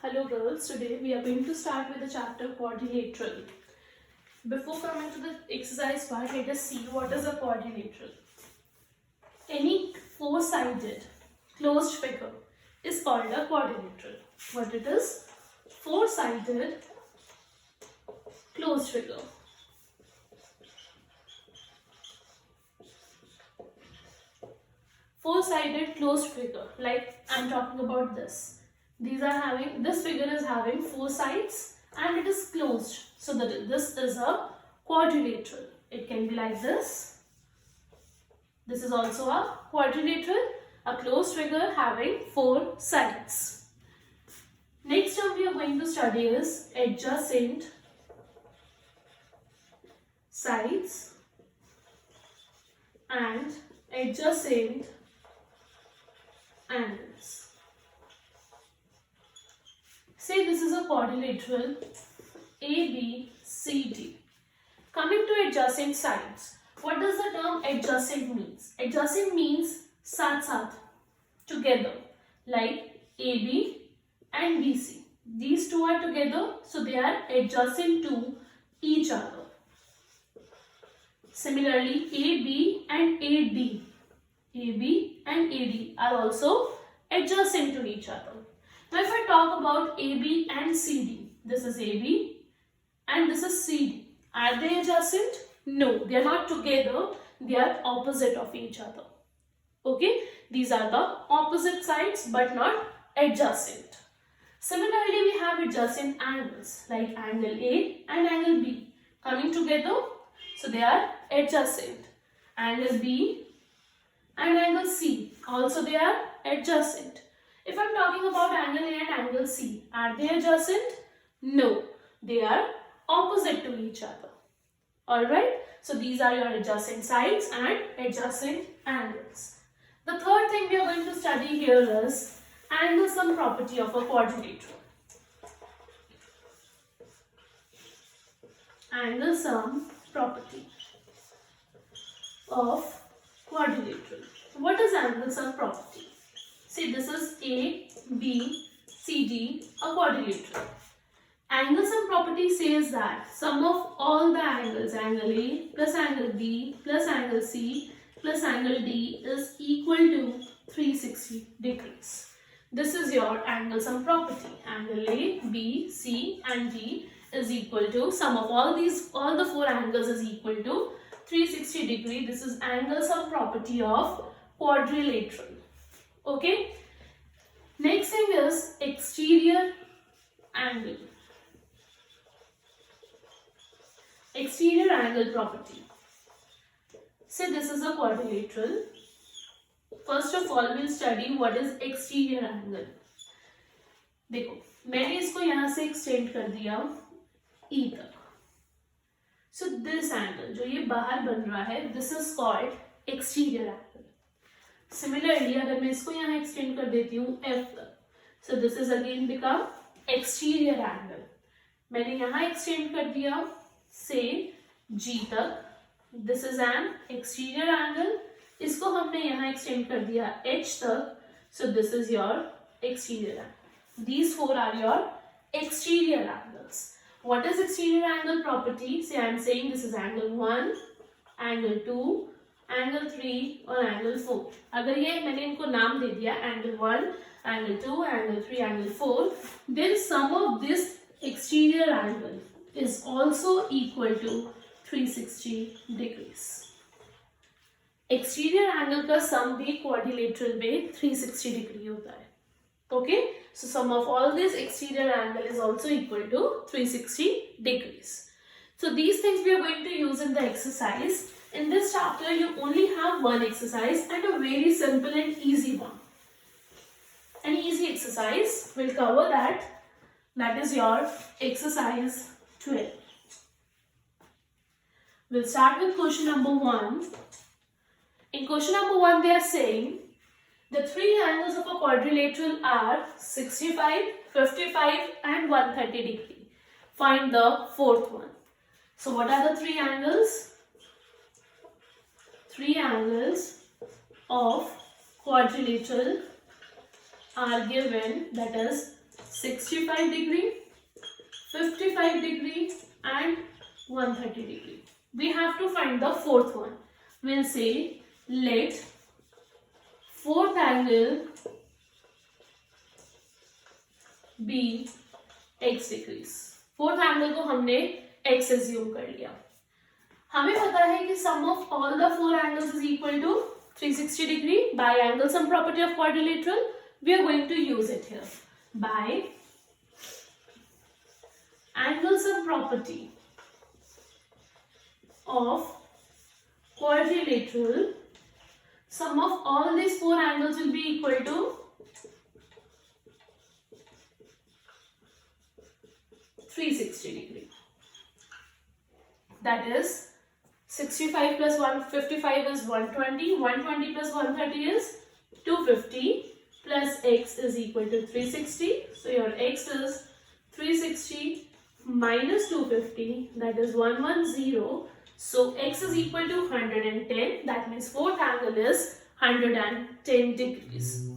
Hello girls, today we are going to start with the chapter quadrilateral. Before coming to the exercise part, let us see what is a quadrilateral. Any four-sided closed figure is called a quadrilateral. What it is? Four-sided closed figure. Four-sided closed figure, like I'm talking about this. This figure is having four sides and it is closed. So that this is a quadrilateral. It can be like this. This is also a quadrilateral, a closed figure having four sides. Next term we are going to study is adjacent sides and adjacent angles. Say this is a quadrilateral ABCD. Coming to adjacent sides, what does the term adjacent means? Adjacent means साथ together, like AB and BC. These two are together, so they are adjacent to each other. Similarly, AB and AD are also adjacent to each other. Now if I talk about AB and CD, this is AB and this is CD. Are they adjacent? No, they are not together, they are opposite of each other. Okay, these are the opposite sides but not adjacent. Similarly, we have adjacent angles like angle A and angle B coming together, so they are adjacent. Angle B and angle C, also they are adjacent. If I'm talking about angle A and angle C, are they adjacent? No, they are opposite to each other. Alright, so these are your adjacent sides and adjacent angles. The third thing we are going to study here is angle sum property of a quadrilateral. Angle sum property of quadrilateral. What is angle sum property? See, this is A, B, C, D, a quadrilateral. Angle sum property says that sum of all the angles, angle A plus angle B plus angle C plus angle D is equal to 360 degrees. This is your angle sum property. Angle A, B, C and D is equal to sum of all the four angles is equal to 360 degree. This is angle sum property of quadrilateral. Okay. Next thing is exterior angle. Exterior angle property. Say this is a quadrilateral. First of all, we'll study what is exterior angle. देखो, मैंने इसको यहाँ से extend कर दिया E तक. So this angle, जो ये बाहर बन रहा है, this is called exterior angle. Similarly, अगर मैं इसको यहाँ extend कर देती हूँ F तक, so this is again become exterior angle. मैंने यहाँ extend कर दिया से G तक, this is an exterior angle. इसको हमने यहाँ extend कर दिया H तक, so this is your exterior angle. These four are your exterior angles. What is exterior angle property? Say I am saying this is angle 1, angle 2, angle 3 और angle 4. अगर ये मैंने इनको नाम दे दिया angle 1, angle 2, angle 3, angle 4, then sum of this exterior angle is also equal to 360 degrees. Exterior angle का sum भी quadrilateral में 360 degree होता है. Okay, so sum of all this exterior angle is also equal to 360 degrees. So these things we are going to use in the exercise. In this chapter, you only have one exercise and a very simple and easy one. An easy exercise, we'll cover that. That is your exercise 12. We'll start with question number 1. In question number 1, they are saying the three angles of a quadrilateral are 65, 55 and 130 degree. Find the fourth one. So what are the three angles? Three angles of quadrilateral are given, that is 65 degree, 55 degree and 130 degree. We have to find the fourth one. We'll say let fourth angle be x degrees. Fourth angle को हमने x assume कर लिया. हमें पता है कि sum of all the four angles is equal to 360 degree. By angle sum property of quadrilateral, we are going to use it here. By angle sum property of quadrilateral, sum of all these four angles will be equal to 360 degree. That is 65 plus 155 is 120. 120 plus 130 is 250 plus x is equal to 360. So your x is 360 minus 250, that is 110. So x is equal to 110. That means fourth angle is 110 degrees.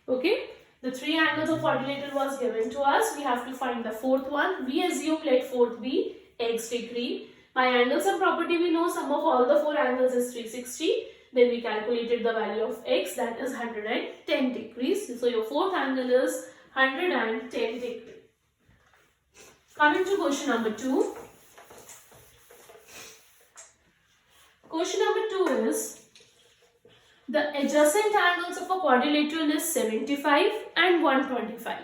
Okay. The three angles of quadrilateral was given to us. We have to find the fourth one. We assume let fourth be x degree. By angle sum property, we know sum of all the four angles is 360. Then we calculated the value of x, that is 110 degrees. So your fourth angle is 110 degree. Coming to question number 2. Question number 2 is, the adjacent angles of a quadrilateral is 75 and 125.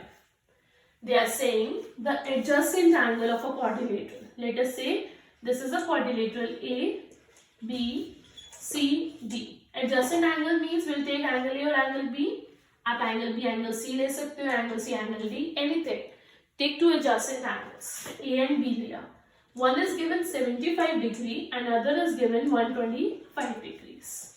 They are saying the adjacent angle of a quadrilateral. Let us say this is a quadrilateral A, B, C, D. Adjacent angle means we'll take angle A or angle B. आप angle B, angle C ले सकते हो, angle C, angle D, anything. Take two adjacent angles, A and B लिया. One is given 75 degree and other is given 125 degrees.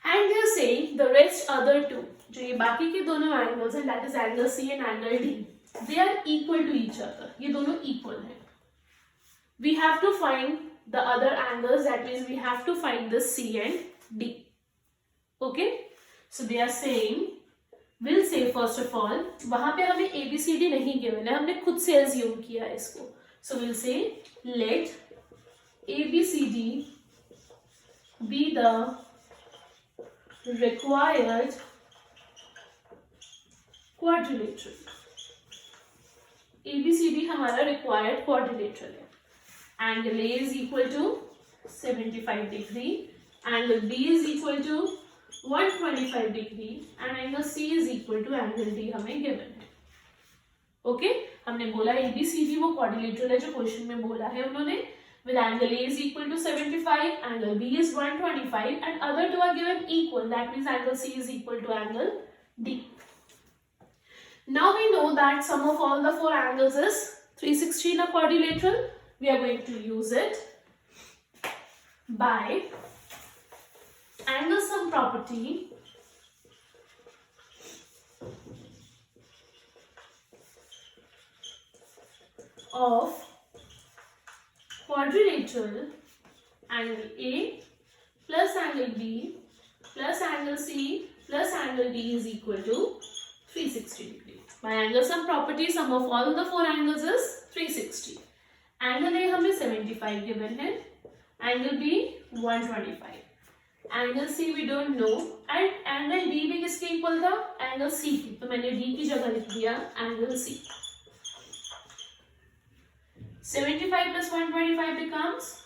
And they are saying the rest other two, जो ये बाकी के दोनों angles हैं, that is angle C and angle D, they are equal to each other. ये दोनों equal हैं. We have to find the other angles. That means we have to find the C and D. Okay? So they are saying, we'll say first of all, वहाँ पे हमें ABCD नहीं given है, हमने खुद से assume किया है इसको. So we'll say let ABCD be the required quadrilateral. ABCD हमारा required quadrilateral है. Angle A is equal to 75 degree, angle B is equal to 125 degree and angle C is equal to angle D हमें given है. Okay? हमने बोला ABCD वो quadrilateral है जो question में बोला है उन्होंने. With angle A is equal to 75, angle B is 125 and other two are given equal. That means angle C is equal to angle D. Now we know that sum of all the four angles is 360 in a quadrilateral. We are going to use it by angle sum property of quadrilateral. Angle A plus angle B plus angle C plus angle D is equal to 360 degree. By angle sum property, sum of all the four angles is 360. Angle A हमें 75 given है, angle B 125, angle C we don't know and angle D भी किसके equal था? Angle C की. तो मैंने D की जगह लिख दिया angle C. 75 plus 125 becomes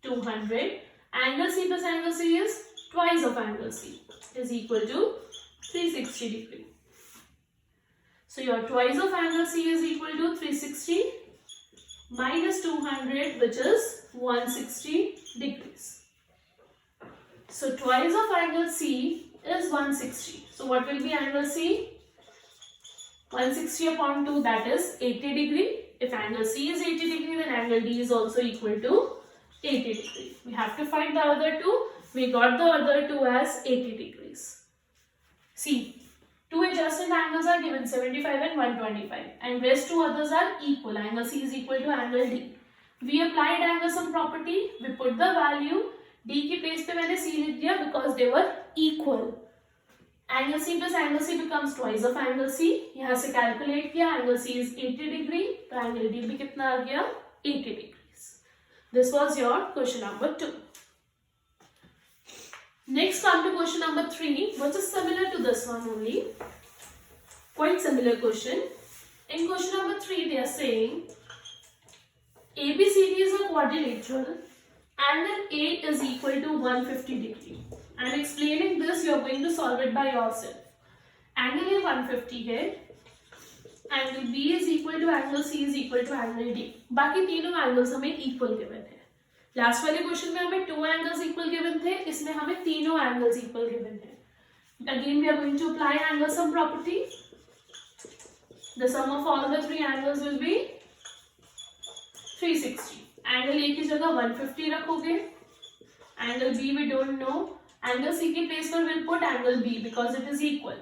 200. Angle C plus angle C is twice of angle C, is equal to 360 degree. So your twice of angle C is equal to 360 minus 200, which is 160 degrees. So twice of angle C is 160. So what will be angle C? 160 upon 2, that is 80 degree. If angle C is 80 degree, then angle D is also equal to 80 degree. We have to find the other two. We got the other two as 80 degrees. See, two adjacent angles are given 75 and 125 and rest two others are equal. Angle C is equal to angle D. We applied angle sum property. We put the value D की place पे मैंने C लिख दिया because they were equal. Angle C plus angle C becomes twice of angle C. यहां से calculate किया, angle C is 80 degree, तो angle D भी कितना आ गया 80 degree. This was your question number 2. Next come to question number 3, which is similar to this one only. Quite similar question. In question number 3, they are saying ABCD is a quadrilateral. Angle A is equal to 150 degree. And explaining this, you are going to solve it by yourself. Angle A 150 है. Angle B is equal to angle C is equal to angle D. बाकी तीनों angles हमें equal given है. Last वाले question में हमें 2 angles equal given थे, इसमें हमें तीनों एंगल्स इक्वल गिवन है. Again we are going to apply angle sum property. The sum of all the 3 angles will be 360. Angle A की जगह 150 रखोगे. Angle B we don't know. Angle C की place पर will put angle B because it is equal.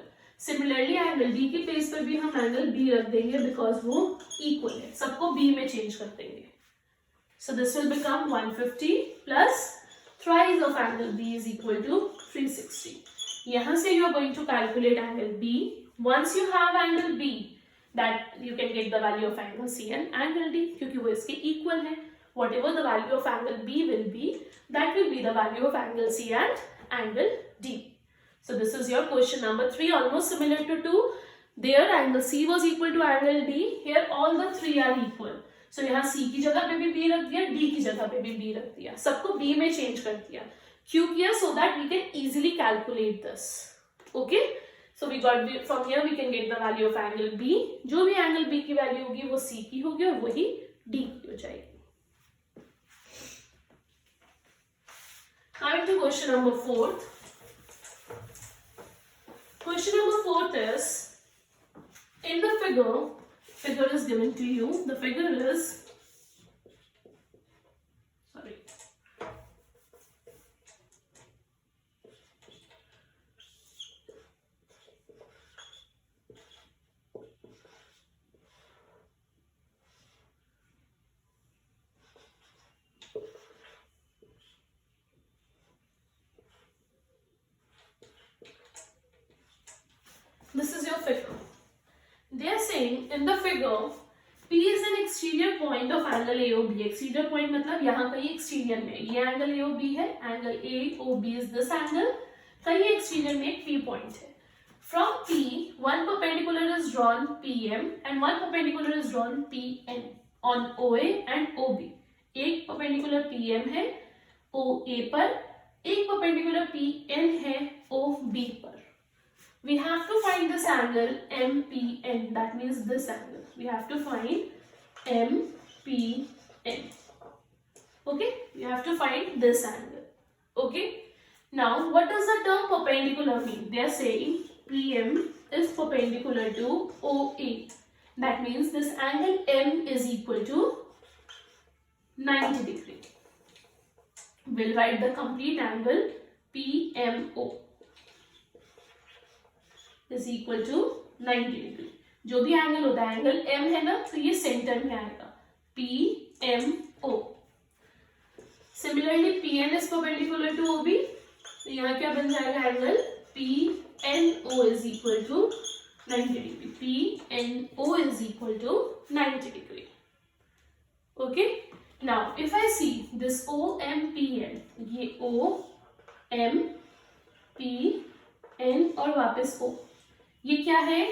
Similarly angle D की place पर भी हम angle B रख देंगे बिकॉज वो इक्वल है. सबको बी में चेंज कर देंगे. So this will become 150 plus thrice of angle B is equal to 360. यहाँ से you are going to calculate angle B. Once you have angle B, that you can get the value of angle C and angle D क्योंकि वो इसके equal है. Whatever the value of angle B will be, that will be the value of angle C and angle D. So this is your question number 3, almost similar to 2. There angle C was equal to angle D. Here all the 3 are equal. So यहाँ C की जगह पे भी B रख दिया, D की जगह पे भी B रख दिया, सबको B में चेंज कर दिया. क्यों किया? So that we can easily calculate this. Okay? So we got from here we can get the value of angle B. जो भी angle B की वैल्यू होगी वो C की होगी और वही D की हो जाएगी. Coming to question number 4. Question number 4 is in the figure is given to you. The figure is, sorry, this is your figure. They are saying in the figure P is an exterior point of angle AOB. Exterior point मतलब यहाँ कहीं exterior में ये angle AOB है, angle AOB is this angle. कहीं exterior में एक P point है. From P, one perpendicular is drawn PM and one perpendicular is drawn PN on OA and OB. एक perpendicular PM है OA पर, एक perpendicular PN है OB पर. We have to find this angle MPN. That means this angle. We have to find MPN. Okay? You have to find this angle. Okay? Now, what does the term perpendicular mean? They are saying PM is perpendicular to OA. That means this angle M is equal to 90 degree. We'll write the complete angle PMO. is equal to 90 degree. जो भी angle होता है, angle M है ना, तो ये centre में आएगा PMO. Similarly PN is perpendicular to OB, तो यहाँ क्या बन जाएगा angle PNO is equal to 90 degree. PNO is equal to 90 degree. Okay? Now if I see this OMPN, ये OMPN और वापस O, ये क्या है?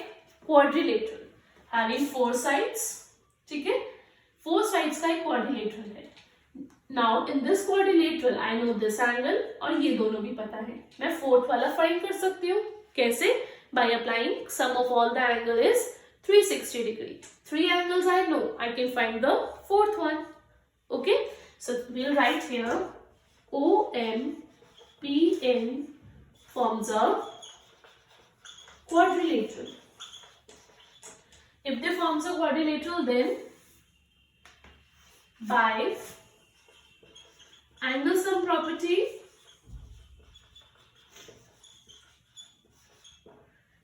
Quadrilateral having 4 sides. ठीक है, 4 साइड्स का एक क्वाड्रिलेटरल है. Now in this quadrilateral I know this angle और ये दोनों भी पता है. मैं फोर्थ वाला फाइंड कर सकती हूँ. कैसे? By applying sum of all the angle is 360 degree. 3 angles I know, I can find the fourth one. Okay, so we will write here OMPN forms a quadrilateral. If they forms a quadrilateral, then by angle sum property,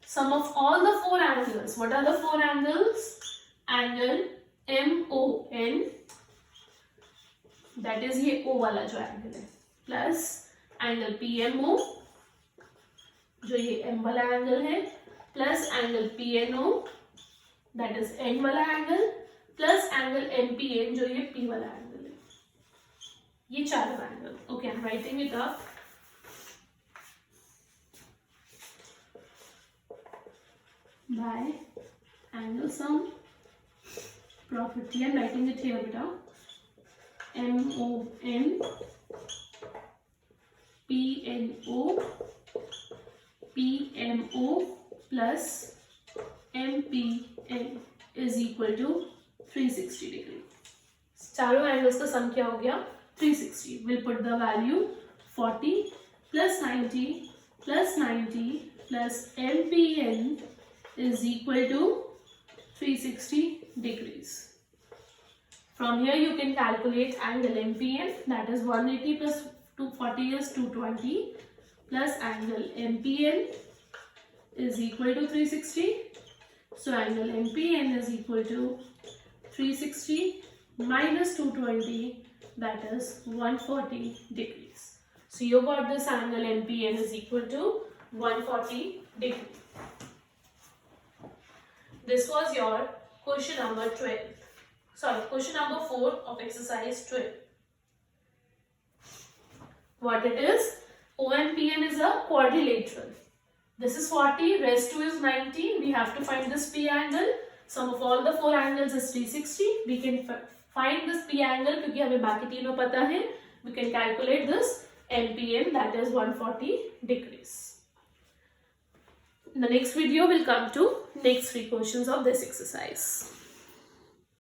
sum of all the 4 angles. What are the 4 angles? Angle MON, that is ये O वाला जो angle है, plus angle PMO जो ये M वाला angle है, plus angle PNO that is N वाला angle, plus angle MPN जो ये P वाला एंगल है, ये चारों angle. Okay, I am writing it up. By angle sum property, I am writing it here beta. MON PNO PMO plus MPN is equal to 360 degree. चारों angles का सम क्या हो गया? 360. We'll put the value 40 plus 90 plus 90 plus MPN is equal to 360 degrees. From here you can calculate angle MPN, that is 180 plus 240 is 220, plus angle MPN is equal to 360. So angle MPN is equal to 360 minus 220, that is 140 degrees. So you got this angle MPN is equal to 140 degrees. This was your question number 12. Sorry, question number 4 of exercise 12. What it is? OMPN is a quadrilateral. This is 40, rest 2 is 90. We have to find this P angle. Sum of all the 4 angles is 360. We can find this P angle क्योंकि हमें बाकी तीनों पता है. We can calculate this MPN, that is 140 degrees. In the next video, we'll come to next 3 questions of this exercise.